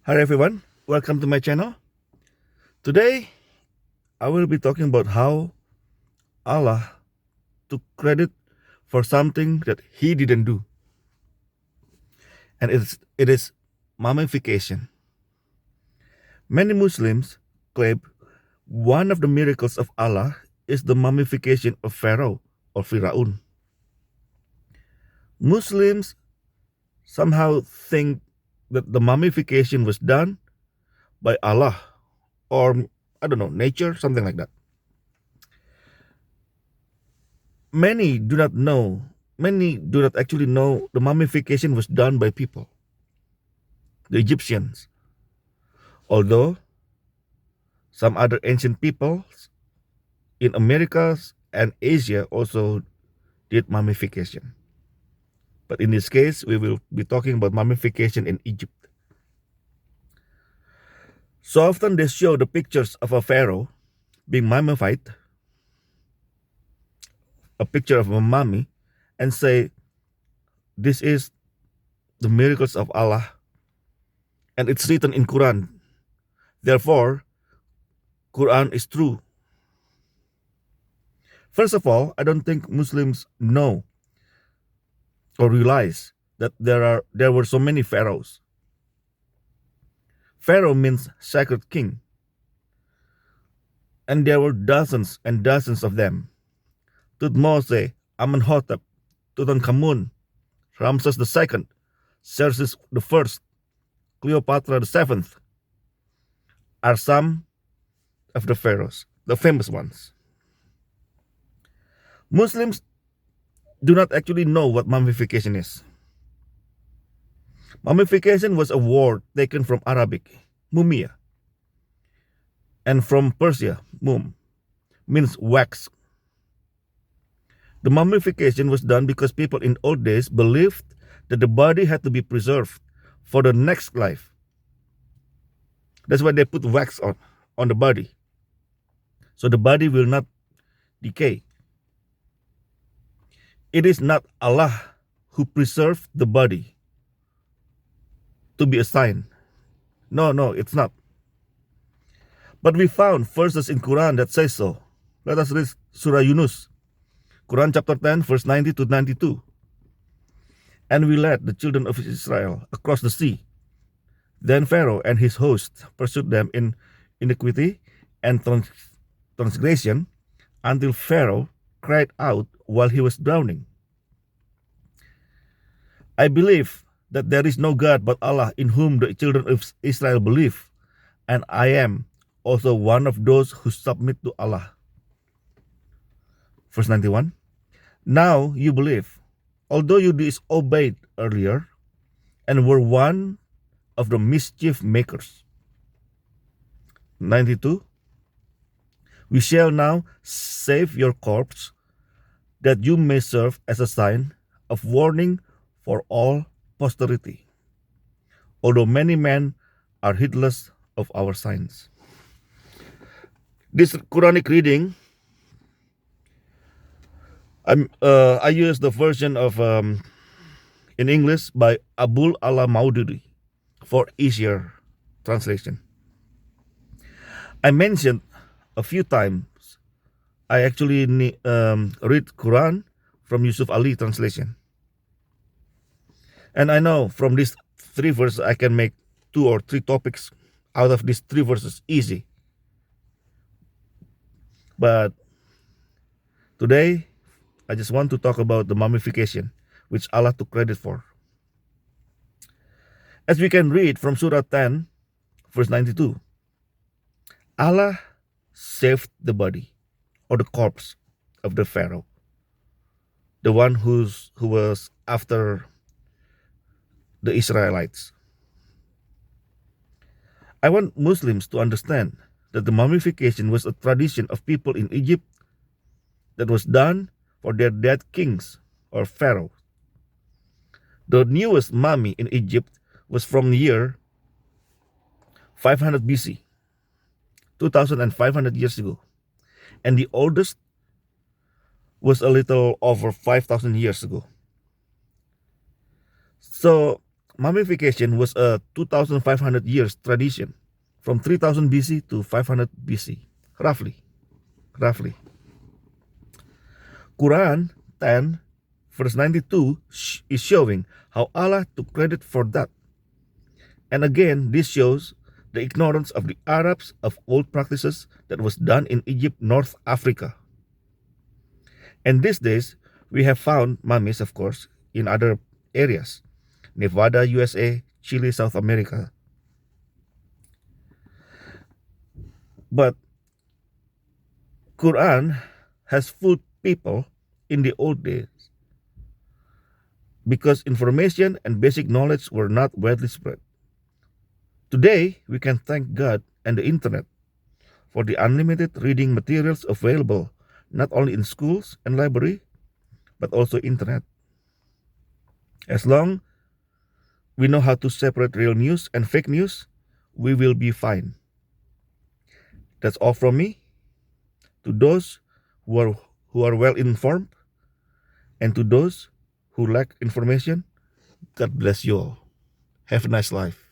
Hi everyone, welcome to my channel. Today I will be talking about how Allah took credit for something that he didn't do, and it is mummification. Many Muslims claim one of the miracles of Allah is the mummification of Pharaoh or Firaun. Muslims somehow think that the mummification was done by Allah or I don't know, nature, something like that. Many do not actually know the mummification was done by people, the Egyptians, although some other ancient peoples in Americas and Asia also did mummification. But in this case, we will be talking about mummification in Egypt. So often they show the pictures of a pharaoh being mummified, a picture of a mummy, and say, this is the miracles of Allah, and it's written in Quran. Therefore, Quran is true. First of all, I don't think Muslims know or realize that there were so many pharaohs. Pharaoh means sacred king, and there were dozens and dozens of them. Tutmose, Amenhotep, Tutankhamun, Ramses II, Xerxes I, Cleopatra VII are some of the pharaohs, the famous ones. Muslims do not actually know what mummification is. Mummification was a word taken from Arabic, mumia, and from Persia, mum, means wax. The mummification was done because people in old days believed that the body had to be preserved for the next life. That's why they put wax on the body, so the body will not decay. It is not Allah who preserved the body to be a sign. No, it's not. But we found verses in Quran that say so. Let us read Surah Yunus, Quran chapter 10, verse 90 to 92. And we led the children of Israel across the sea. Then Pharaoh and his host pursued them in iniquity and transgression until Pharaoh cried out while he was drowning. I believe that there is no God but Allah in whom the children of Israel believe, and I am also one of those who submit to Allah. Verse 91. Now you believe, although you disobeyed earlier and were one of the mischief makers. 92. We shall now save your corpse, that you may serve as a sign of warning for all posterity, although many men are heedless of our signs. This Quranic reading, I use the version of in English by Abul Ala Maududi for easier translation. I mentioned a few times I actually read Quran from Yusuf Ali translation. And I know from these 3 verses I can make 2 or 3 topics out of these 3 verses easy. But today I just want to talk about the mummification, which Allah took credit for. As we can read from Surah 10, verse 92, Allah saved the body or the corpse of the Pharaoh, the one who was after the Israelites. I want Muslims to understand that the mummification was a tradition of people in Egypt that was done for their dead kings or pharaohs. The newest mummy in Egypt was from the year 500 BC, 2,500 years ago, and the oldest was a little over 5,000 years ago. So mummification was a 2,500 years tradition, from 3000 BC to 500 BC, roughly. Quran 10 verse 92 is showing how Allah took credit for that. And again, this shows the ignorance of the Arabs of old practices that was done in Egypt, North Africa. And these days, we have found mummies, of course, in other areas. Nevada, USA, Chile, South America. But Quran has fooled people in the old days because information and basic knowledge were not widely spread. Today, we can thank God and the internet for the unlimited reading materials available not only in schools and library, but also internet. As long we know how to separate real news and fake news, we will be fine. That's all from me. To those who are well informed, and to those who lack information, God bless you all. Have a nice life.